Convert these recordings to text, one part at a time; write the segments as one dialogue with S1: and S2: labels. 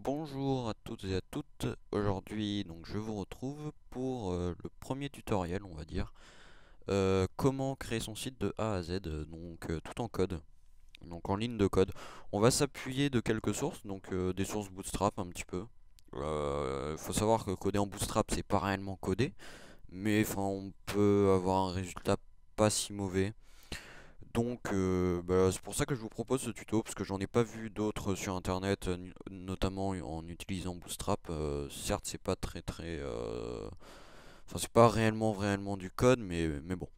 S1: Bonjour à toutes et à toutes. Aujourd'hui, donc je vous retrouve pour le premier tutoriel, on va dire, comment créer son site de A à Z, tout en code, donc en ligne de code. On va s'appuyer de quelques sources, des sources Bootstrap un petit peu. Faut savoir que coder en Bootstrap, c'est pas réellement coder, mais enfin, on peut avoir un résultat pas si mauvais. C'est pour ça que je vous propose ce tuto, parce que j'en ai pas vu d'autres sur internet, notamment en utilisant Bootstrap. Certes, c'est pas enfin, c'est pas réellement du code, mais bon.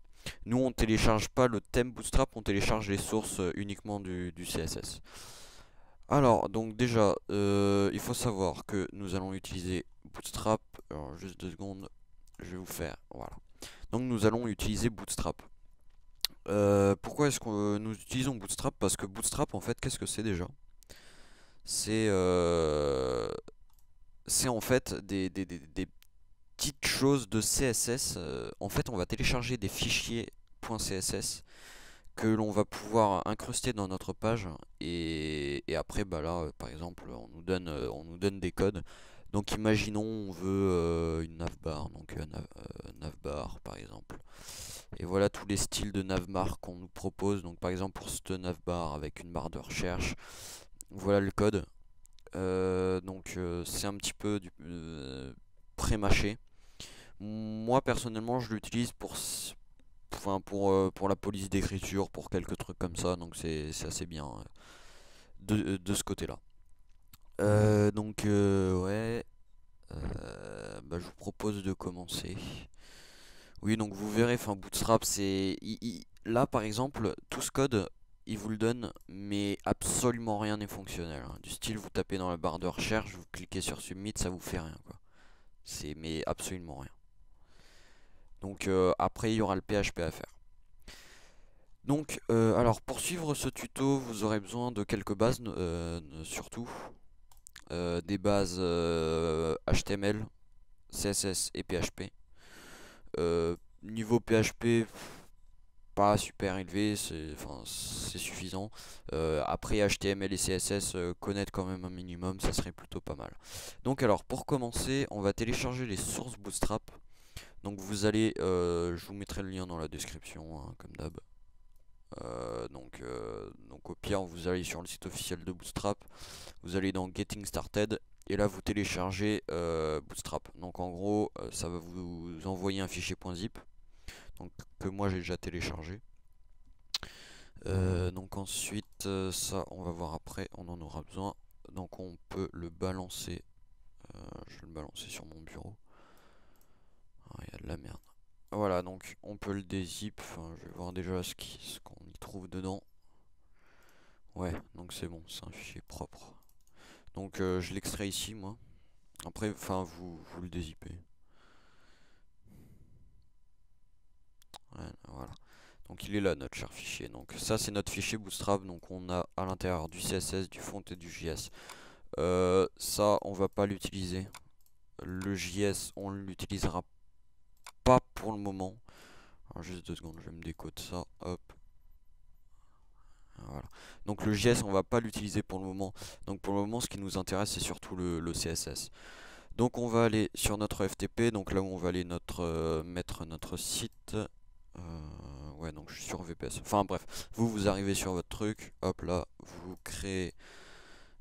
S1: Nous, on télécharge pas le thème Bootstrap, on télécharge les sources uniquement du CSS. Alors, donc déjà, il faut savoir que nous allons utiliser Bootstrap. Alors, juste 2 secondes, je vais vous faire, voilà. Donc, nous allons utiliser Bootstrap. Pourquoi est-ce que nous utilisons Bootstrap? Parce que Bootstrap, en fait, qu'est-ce que c'est déjà? C'est c'est en fait des petites choses de CSS. En fait, on va télécharger des fichiers .css que l'on va pouvoir incruster dans notre page. Et après, bah là, par exemple, on nous donne des codes. Donc, imaginons, on veut une navbar, navbar, par exemple. Et voilà tous les styles de navbar qu'on nous propose. Donc par exemple pour cette navbar avec une barre de recherche, voilà le code. C'est un petit peu pré-mâché. Moi personnellement je l'utilise pour la police d'écriture, pour quelques trucs comme ça. Donc c'est assez bien de ce côté-là. Ouais. Je vous propose de commencer. Oui, donc vous verrez, enfin Bootstrap, là par exemple, tout ce code, il vous le donne, mais absolument rien n'est fonctionnel, hein. Du style, vous tapez dans la barre de recherche, vous cliquez sur Submit, ça vous fait rien, quoi. Mais absolument rien. Après, il y aura le PHP à faire. Alors pour suivre ce tuto, vous aurez besoin de quelques bases, surtout. Des bases HTML, CSS et PHP. Niveau PHP, pas super élevé, c'est suffisant. Après HTML et CSS, connaître quand même un minimum, ça serait plutôt pas mal. Donc alors pour commencer, on va télécharger les sources Bootstrap. Donc je vous mettrai le lien dans la description, hein, comme d'hab. Au pire, vous allez sur le site officiel de Bootstrap, vous allez dans Getting Started, et là vous téléchargez Bootstrap. Donc en gros, ça va vous envoyer un fichier .zip, donc que moi j'ai déjà téléchargé. Ensuite, ça on va voir après, on en aura besoin. Donc on peut le balancer, je vais le balancer sur mon bureau. Ah, il y a de la merde. Voilà, donc on peut le dézip, enfin, je vais voir déjà ce qu'on y trouve dedans. Ouais, donc c'est bon, c'est un fichier propre. Je l'extrais ici moi. Après, enfin vous le dézippez. Ouais, voilà. Donc il est là notre cher fichier. Donc ça c'est notre fichier Bootstrap. Donc on a à l'intérieur du CSS, du front et du JS. Ça on va pas l'utiliser. Le JS on l'utilisera pas pour le moment. Alors juste 2 secondes, je vais me décoder ça. Hop. Voilà. Donc le JS on va pas l'utiliser pour le moment. Donc pour le moment ce qui nous intéresse c'est surtout le CSS. Donc on va aller sur notre FTP. Donc là où on va aller mettre notre site. Ouais, donc je suis sur VPS. Enfin bref, vous arrivez sur votre truc, hop là, vous créez,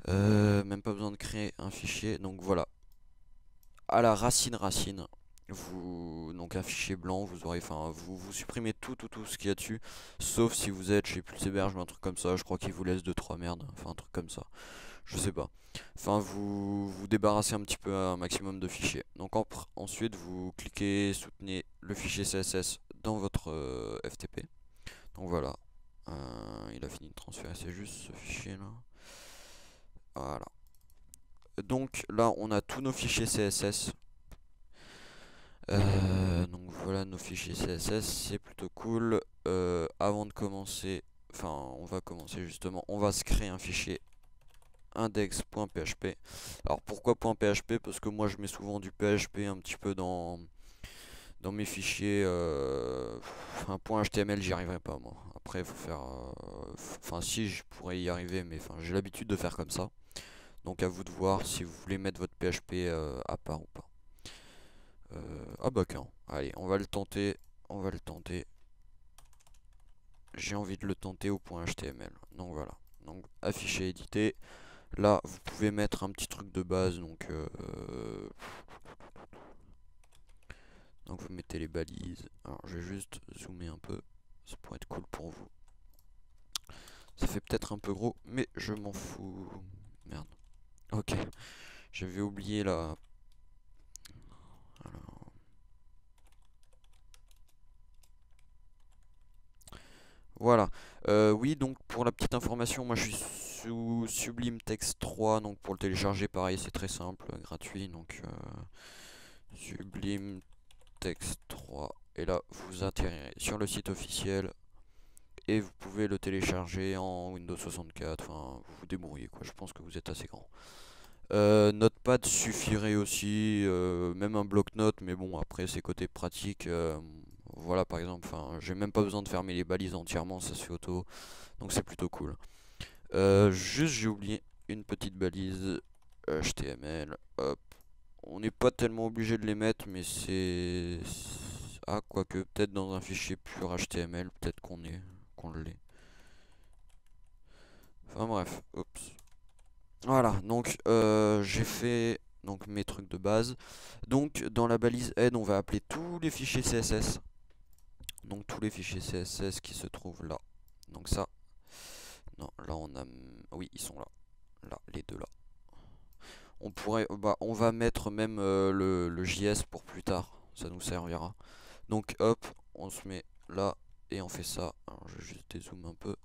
S1: même pas besoin de créer un fichier. Donc voilà, à la racine, donc un fichier blanc, vous supprimez tout ce qu'il y a dessus, sauf si vous êtes chez Pulseberge ou un truc comme ça. Je crois qu'il vous laisse 2-3 merdes, enfin un truc comme ça. Je sais pas. Enfin, vous débarrassez un petit peu un maximum de fichiers. Donc ensuite, vous cliquez, soutenez le fichier CSS dans votre FTP. Donc voilà, il a fini de transférer, c'est juste ce fichier là. Voilà. Donc là, on a tous nos fichiers CSS. Donc voilà nos fichiers CSS, c'est plutôt cool. Avant de commencer, on va commencer justement, on va se créer un fichier index.php. Alors pourquoi .php? Parce que moi je mets souvent du PHP un petit peu dans mes fichiers. .html, j'y arriverai pas moi. Après il faut faire, si je pourrais y arriver, mais j'ai l'habitude de faire comme ça. Donc à vous de voir si vous voulez mettre votre PHP à part ou pas. Ah bah quand. Allez, on va le tenter. On va le tenter. J'ai envie de le tenter au point HTML. Donc voilà. Donc afficher, éditer. Là, vous pouvez mettre un petit truc de base. Donc vous mettez les balises. Alors je vais juste zoomer un peu. Ça pourrait être cool pour vous. Ça fait peut-être un peu gros, mais je m'en fous. Merde. Ok. J'avais oublié la... Alors... Voilà. Oui, donc pour la petite information, moi je suis sous Sublime Text 3. Donc pour le télécharger, pareil, c'est très simple, gratuit. Donc Sublime Text 3. Et là, vous atterrirez sur le site officiel. Et vous pouvez le télécharger en Windows 64. Enfin, vous vous débrouillez quoi. Je pense que vous êtes assez grand. Notepad suffirait aussi, même un bloc-notes, mais bon, après c'est côté pratique. Voilà, par exemple, j'ai même pas besoin de fermer les balises entièrement, ça se fait auto, donc c'est plutôt cool. Juste, j'ai oublié une petite balise HTML. Hop, on n'est pas tellement obligé de les mettre, mais c'est... Ah, quoique, peut-être dans un fichier pur HTML, peut-être qu'on l'est. Enfin bref, oups. Voilà, donc j'ai fait donc mes trucs de base. Donc dans la balise head, on va appeler tous les fichiers CSS. Donc tous les fichiers CSS qui se trouvent là. Donc ça, non, là on a, oui, ils sont là, là, les deux là. On pourrait, bah, on va mettre même le JS pour plus tard, ça nous servira. Donc hop, on se met là et on fait ça. Alors je vais juste dézoom un peu.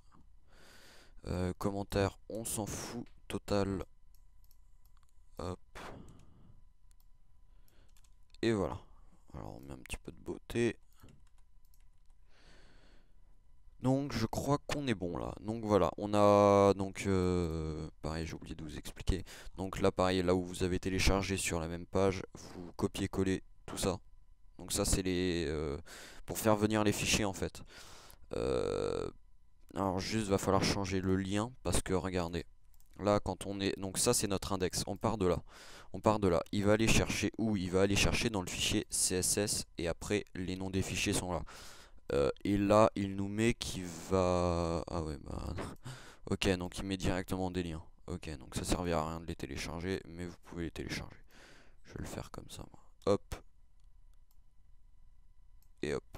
S1: Commentaire, on s'en fout, total. Hop. Et voilà. Alors on met un petit peu de beauté. Donc je crois qu'on est bon là. Donc voilà, on a donc pareil, j'ai oublié de vous expliquer. Donc là pareil, là où vous avez téléchargé sur la même page, vous copiez-coller tout ça. Donc ça c'est les pour faire venir les fichiers en fait. Alors juste va falloir changer le lien parce que regardez. Là quand on est donc ça c'est notre index, on part de là. On part de là. Il va aller chercher où? Il va aller chercher dans le fichier CSS et après les noms des fichiers sont là. Et là, il nous met qu'il va... Ah ouais, bah... Ok, donc il met directement des liens. Ok, donc ça servira à rien de les télécharger, mais vous pouvez les télécharger. Je vais le faire comme ça, moi. Hop. Et hop.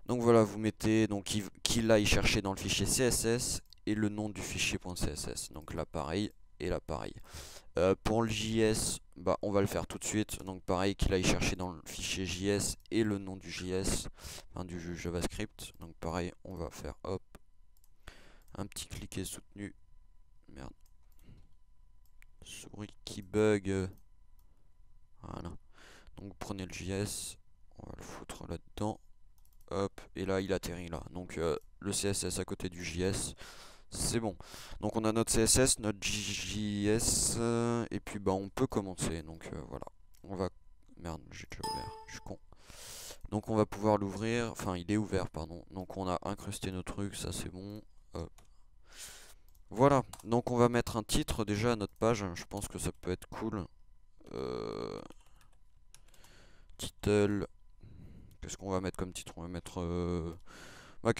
S1: Donc voilà, vous mettez... Donc qu'il aille chercher dans le fichier CSS et le nom du fichier .css. Donc là, pareil. Et là, pareil. Pour le JS, bah, on va le faire tout de suite. Donc pareil, qu'il aille chercher dans le fichier JS et le nom du JS, enfin, du JavaScript. Donc pareil, on va faire hop, un petit cliquet soutenu. Merde. Souris qui bug. Voilà. Donc vous prenez le JS, on va le foutre là-dedans. Hop, et là il atterrit là. Donc le CSS à côté du JS. C'est bon. Donc on a notre CSS, notre JS, et puis bah on peut commencer. Donc voilà. On va... Merde, j'ai déjà ouvert, je suis con. Donc on va pouvoir l'ouvrir, enfin il est ouvert pardon. Donc on a incrusté nos trucs, ça c'est bon. Hop. Voilà, donc on va mettre un titre déjà à notre page, je pense que ça peut être cool. Title. Qu'est-ce qu'on va mettre comme titre? On va mettre... Bah,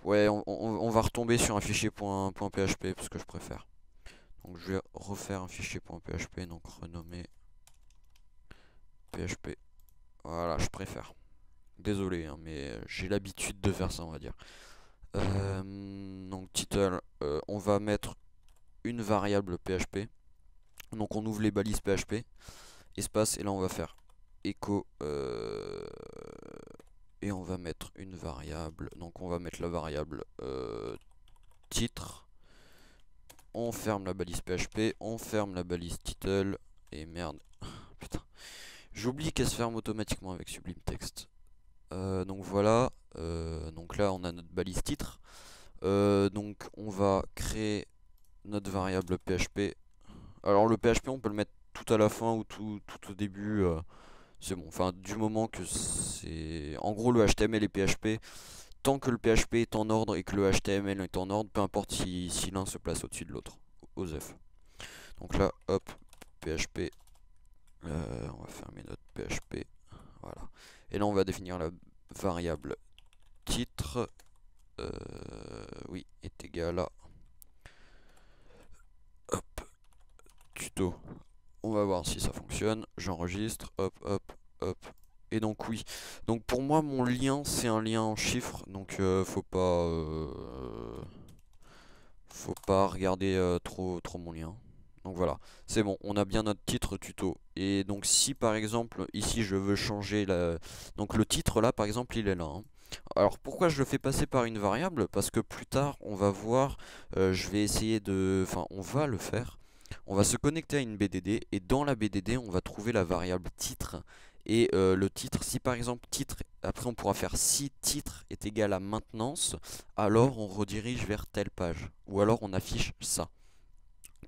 S1: ouais, on va retomber sur un fichier .php parce que je préfère. Donc je vais refaire un fichier .php, donc renommer PHP. Voilà, je préfère. Désolé, hein, mais j'ai l'habitude de faire ça, on va dire. Donc title, on va mettre une variable PHP. Donc on ouvre les balises PHP, espace, et là on va faire echo, et on va mettre une variable. Donc on va mettre la variable titre. On ferme la balise PHP, on ferme la balise title, et merde, putain, j'oublie qu'elle se ferme automatiquement avec Sublime Text. Donc voilà, donc là on a notre balise titre. Donc on va créer notre variable PHP. Alors le PHP on peut le mettre tout à la fin ou tout au début. C'est bon, enfin du moment que c'est... En gros le HTML et PHP, tant que le PHP est en ordre et que le HTML est en ordre, peu importe si l'un se place au-dessus de l'autre, OSEF. Donc là, hop, PHP, on va fermer notre PHP, voilà. Et là on va définir la variable titre, oui, est égal à, hop, tuto. On va voir si ça fonctionne, j'enregistre, hop, hop, hop. Et donc oui, donc pour moi mon lien c'est un lien en chiffres, donc faut pas regarder trop mon lien. Donc voilà, c'est bon, on a bien notre titre tuto. Et donc si par exemple ici je veux changer donc le titre là par exemple il est là, hein. Alors pourquoi je le fais passer par une variable? Parce que plus tard on va voir, je vais essayer de, enfin on va le faire. On va se connecter à une BDD et dans la BDD on va trouver la variable titre. Et le titre, si par exemple titre, après on pourra faire si titre est égal à maintenance, alors on redirige vers telle page. Ou alors on affiche ça.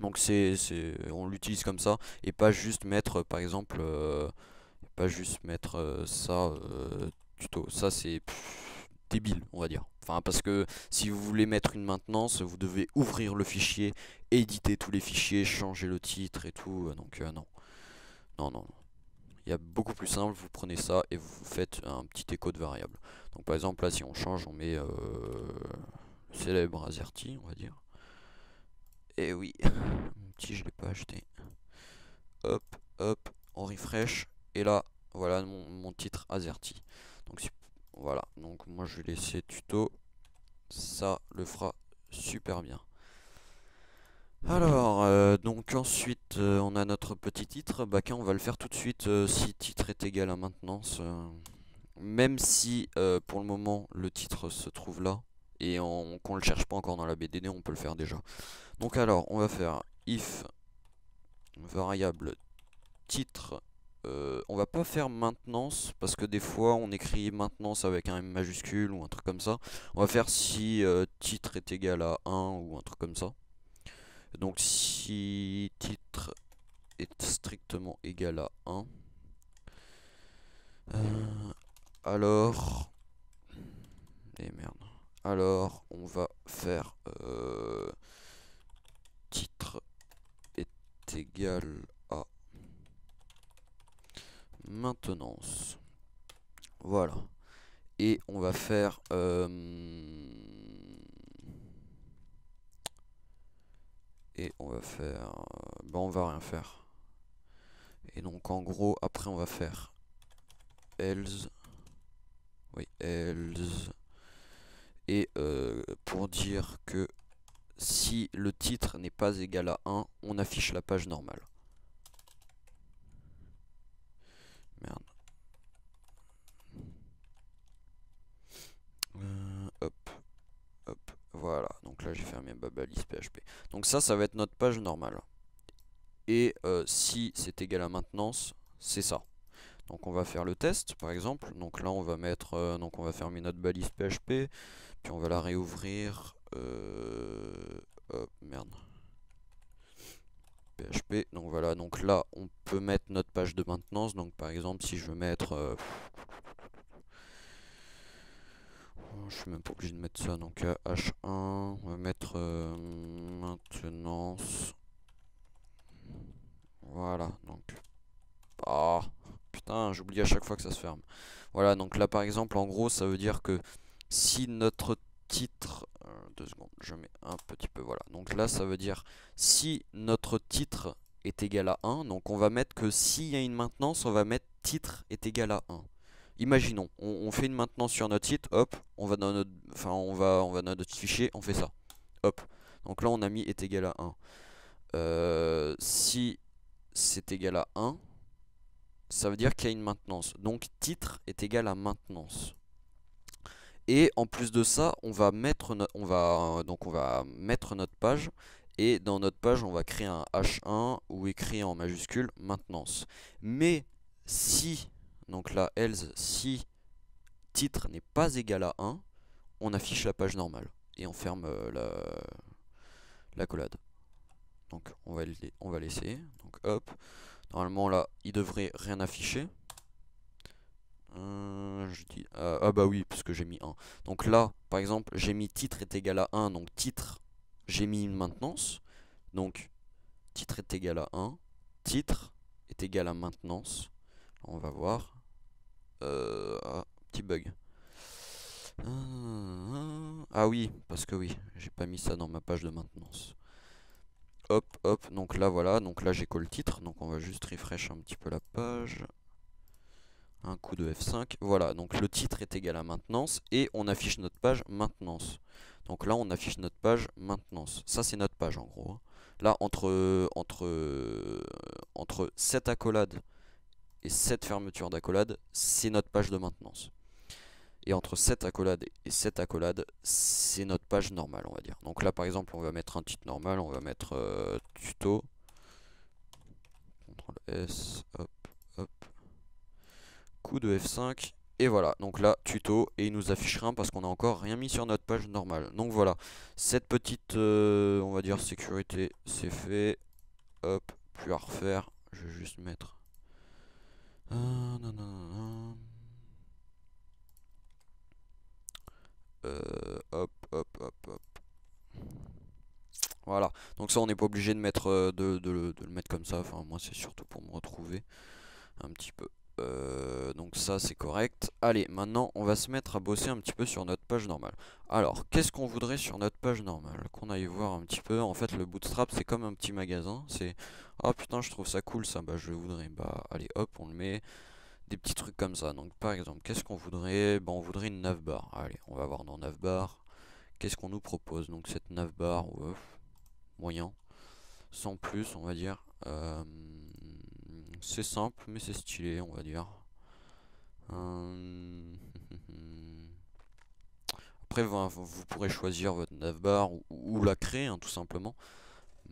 S1: Donc on l'utilise comme ça et pas juste mettre par exemple, ça tuto. Ça c'est débile on va dire. Enfin parce que si vous voulez mettre une maintenance, vous devez ouvrir le fichier, éditer tous les fichiers, changer le titre et tout. Donc non. Non, non, non. Il y a beaucoup plus simple, vous prenez ça et vous faites un petit écho de variable. Donc par exemple là si on change, on met le célèbre AZERTY on va dire. Et oui, mon petit je l'ai pas acheté. Hop, hop, on refresh. Et là, voilà mon titre AZERTY. Donc voilà, donc moi je vais laisser tuto. Ça le fera super bien. Alors, donc ensuite on a notre petit titre. Bah on va le faire tout de suite si titre est égal à maintenance. Même si pour le moment le titre se trouve là et qu'on le cherche pas encore dans la BDD, on peut le faire déjà. Donc alors on va faire if variable titre, on va pas faire maintenance parce que des fois on écrit maintenance avec un M majuscule ou un truc comme ça. On va faire si titre est égal à 1 ou un truc comme ça. Donc si titre est strictement égal à 1, alors... Et merde. Alors on va faire titre est égal à maintenance. Voilà. Et on va faire bah on va rien faire. Et donc en gros après on va faire else. Oui, else. Et pour dire que si le titre n'est pas égal à 1, on affiche la page normale. Merde. Hop, hop, voilà. Donc là j'ai fermé ma balise PHP. Donc ça va être notre page normale. Et si c'est égal à maintenance, c'est ça. Donc on va faire le test par exemple. Donc là on va mettre, donc on va fermer notre balise PHP, puis on va la réouvrir. Hop, merde. PHP. Donc voilà. Donc là on peut mettre notre page de maintenance. Donc par exemple si je veux mettre, je suis même pas obligé de mettre ça. Donc H1, on va mettre maintenance. Voilà. Donc ah. Putain, j'oublie à chaque fois que ça se ferme. Voilà, donc là par exemple, en gros, ça veut dire que si notre titre... 2 secondes, je mets un petit peu, voilà. Donc là, ça veut dire si notre titre est égal à 1, donc on va mettre que s'il y a une maintenance, on va mettre titre est égal à 1. Imaginons, on fait une maintenance sur notre site, hop, on va dans notre, on va dans notre fichier, on fait ça. Hop, donc là on a mis est égal à 1. Si c'est égal à 1, ça veut dire qu'il y a une maintenance. Donc titre est égal à maintenance. Et en plus de ça, on va mettre notre page. Et dans notre page, on va créer un H1 ou écrit en majuscule maintenance. Mais si, donc là, else, si titre n'est pas égal à 1, on affiche la page normale. Et on ferme la collade. Donc on va l'essayer. Donc hop. Normalement là, il devrait rien afficher. Je dis, ah bah oui, parce que j'ai mis 1. Donc là, par exemple, j'ai mis titre est égal à 1. Donc titre, j'ai mis une maintenance. Donc titre est égal à 1, titre est égal à maintenance. On va voir. Ah, petit bug. Ah oui, parce que oui, j'ai pas mis ça dans ma page de maintenance. Hop, hop, donc là voilà, donc là j'écho le titre, donc on va juste refresh un petit peu la page. Un coup de F5, voilà, donc le titre est égal à maintenance et on affiche notre page maintenance. Donc là on affiche notre page maintenance, ça c'est notre page en gros. Là entre cette accolade et cette fermeture d'accolade, c'est notre page de maintenance. Et entre cette accolade et cette accolade, c'est notre page normale, on va dire. Donc là, par exemple, on va mettre un titre normal, on va mettre tuto. CTRL S, hop, hop. Coup de F5. Et voilà, donc là, tuto, et il nous affiche rien parce qu'on n'a encore rien mis sur notre page normale. Donc voilà, cette petite, on va dire, sécurité, c'est fait. Hop, plus à refaire. Je vais juste mettre... hop, hop, hop, hop. Voilà, donc ça on n'est pas obligé de mettre de le mettre comme ça. Enfin moi c'est surtout pour me retrouver un petit peu. Donc ça c'est correct. Allez, maintenant on va se mettre à bosser un petit peu sur notre page normale. Alors, qu'est-ce qu'on voudrait sur notre page normale? Qu'on aille voir un petit peu. En fait le Bootstrap c'est comme un petit magasin. C'est, oh putain je trouve ça cool ça, bah je voudrais, bah allez hop on le met. Des petits trucs comme ça. Donc par exemple, qu'est-ce qu'on voudrait? Bah on voudrait une navbar. Allez, on va voir dans navbar. Qu'est-ce qu'on nous propose? Donc cette navbar, moyen, sans plus on va dire. C'est simple mais c'est stylé on va dire. Après vous pourrez choisir votre navbar ou la créer hein, tout simplement.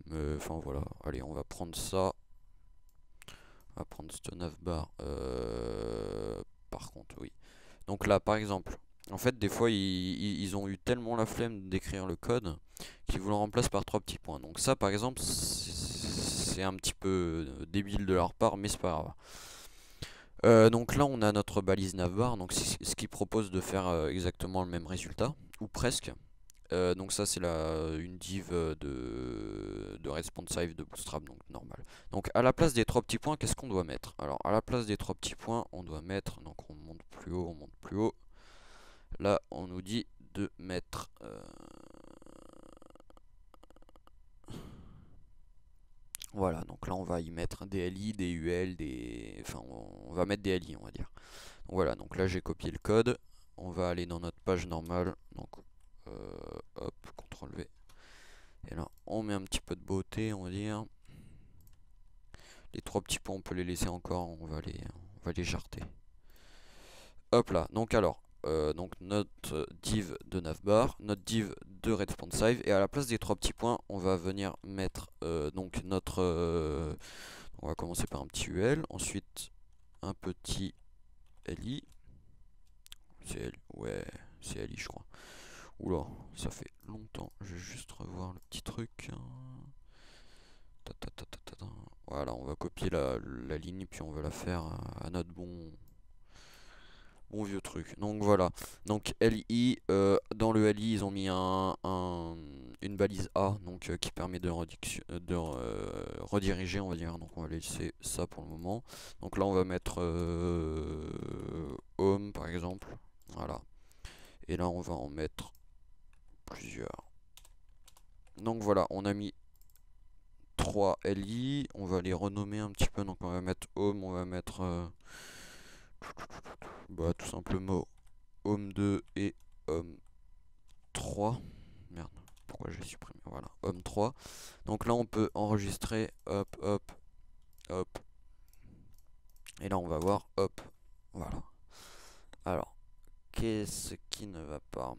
S1: Mais enfin voilà, allez on va prendre ça. On va prendre cette navbar. Par contre oui. Donc là par exemple, en fait des fois ils ont eu tellement la flemme d'écrire le code qu'ils vous le remplacent par 3 petits points. Donc ça par exemple c'est un petit peu débile de leur part mais c'est pas grave. Donc là on a notre balise navbar, donc ce qui propose de faire exactement le même résultat, ou presque. Donc ça c'est une div de responsive de Bootstrap, donc normal. Donc à la place des 3 petits points, qu'est-ce qu'on doit mettre? Alors à la place des 3 petits points, on doit mettre, donc on monte plus haut, on monte plus haut. Là on nous dit de mettre... voilà, donc là on va y mettre des LI, des UL, enfin on va mettre des LI on va dire. Donc voilà, donc là j'ai copié le code. On va aller dans notre page normale. Donc hop, CTRL V. Et là on met un petit peu de beauté on va dire. Les 3 petits points on peut les laisser encore, on va les jarter. Hop là, donc alors, donc notre div de navbar, notre div de responsive, et à la place des 3 petits points, on va venir mettre donc notre... on va commencer par un petit UL, ensuite un petit LI. C'est ouais, c'est LI je crois. Oula, ça fait longtemps, je vais juste revoir le petit truc. Voilà, on va copier la ligne, puis on va la faire à notre bon vieux truc. Donc voilà, donc LI, dans le LI ils ont mis une balise A donc qui permet de rediriger on va dire. Donc on va laisser ça pour le moment. Donc là on va mettre home par exemple, voilà. Et là on va en mettre plusieurs. Donc voilà, on a mis 3 LI, on va les renommer un petit peu. Donc on va mettre home, on va mettre bah, tout simplement home 2 et home 3. Merde, pourquoi j'ai supprimé? Voilà, home 3. Donc là on peut enregistrer, hop, hop, hop. Et là on va voir, hop, voilà. Alors, qu'est-ce qui ne va pas?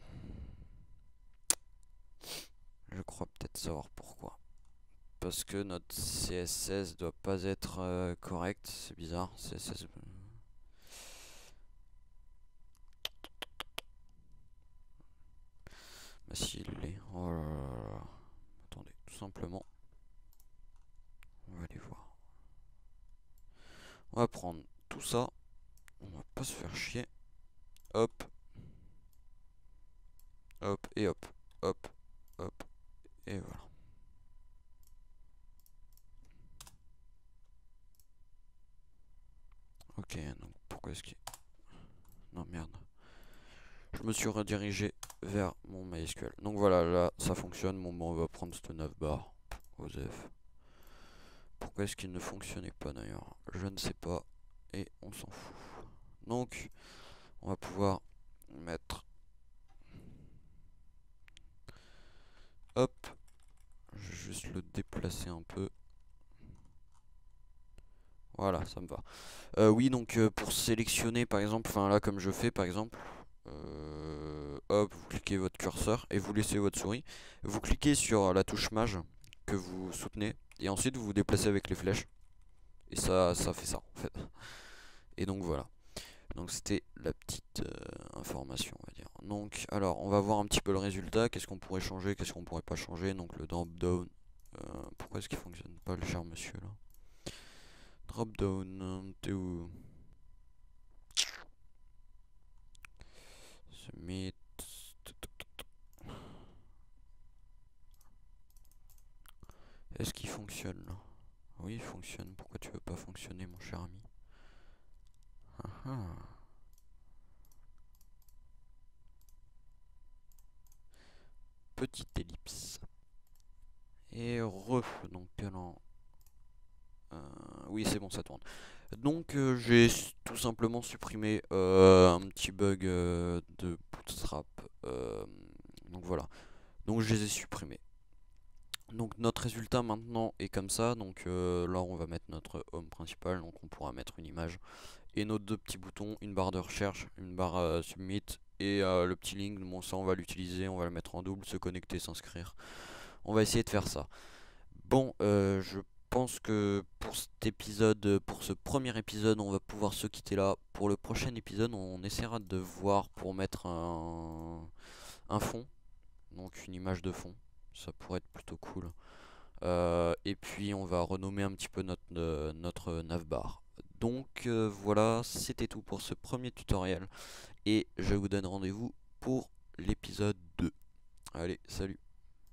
S1: Je crois peut-être savoir pourquoi. Parce que notre CSS doit pas être correct, c'est bizarre. CSS... Bah si, il l'est. Oh là là là. Attendez, tout simplement. On va aller voir. On va prendre tout ça. On va pas se faire chier. Hop. Hop et hop. Hop. Hop. Et voilà. Ok, donc pourquoi est-ce qu'il... Non, merde. Je me suis redirigé vers mon MySQL. Donc voilà, là, ça fonctionne. Bon, on va prendre ce navbar. OSEF. Pourquoi est-ce qu'il ne fonctionnait pas d'ailleurs? Je ne sais pas. Et on s'en fout. Donc, on va pouvoir mettre... Hop. Je vais juste le déplacer un peu. Voilà, ça me va. Oui, donc pour sélectionner par exemple, enfin là comme je fais par exemple, hop, vous cliquez votre curseur et vous laissez votre souris. Vous cliquez sur la touche maj que vous soutenez et ensuite vous vous déplacez avec les flèches. Et ça fait ça en fait. Et donc voilà. Donc c'était la petite information on va dire. Donc alors on va voir un petit peu le résultat. Qu'est-ce qu'on pourrait changer, qu'est-ce qu'on pourrait pas changer. Donc le drop down. Pourquoi est-ce qu'il fonctionne pas le cher monsieur là? Drop down, t'es où? Submit. Est-ce qu'il fonctionne là? Oui, il fonctionne. Pourquoi tu veux pas fonctionner, mon cher ami? Ah ah. Petite ellipse. Et donc alors... oui, c'est bon, ça tourne. Donc j'ai tout simplement supprimé un petit bug de Bootstrap. Donc voilà. Donc je les ai supprimés. Donc notre résultat maintenant est comme ça. Donc là on va mettre notre home principal. Donc on pourra mettre une image. Et nos deux petits boutons, une barre de recherche, une barre submit et le petit link. Bon ça on va l'utiliser, on va le mettre en double, se connecter, s'inscrire. On va essayer de faire ça. Bon, je pense que pour cet épisode, pour ce premier épisode, on va pouvoir se quitter là. Pour le prochain épisode, on essaiera de voir pour mettre un fond, donc une image de fond. Ça pourrait être plutôt cool. Et puis on va renommer un petit peu notre navbar. Donc voilà, c'était tout pour ce premier tutoriel. Et je vous donne rendez-vous pour l'épisode 2. Allez, salut!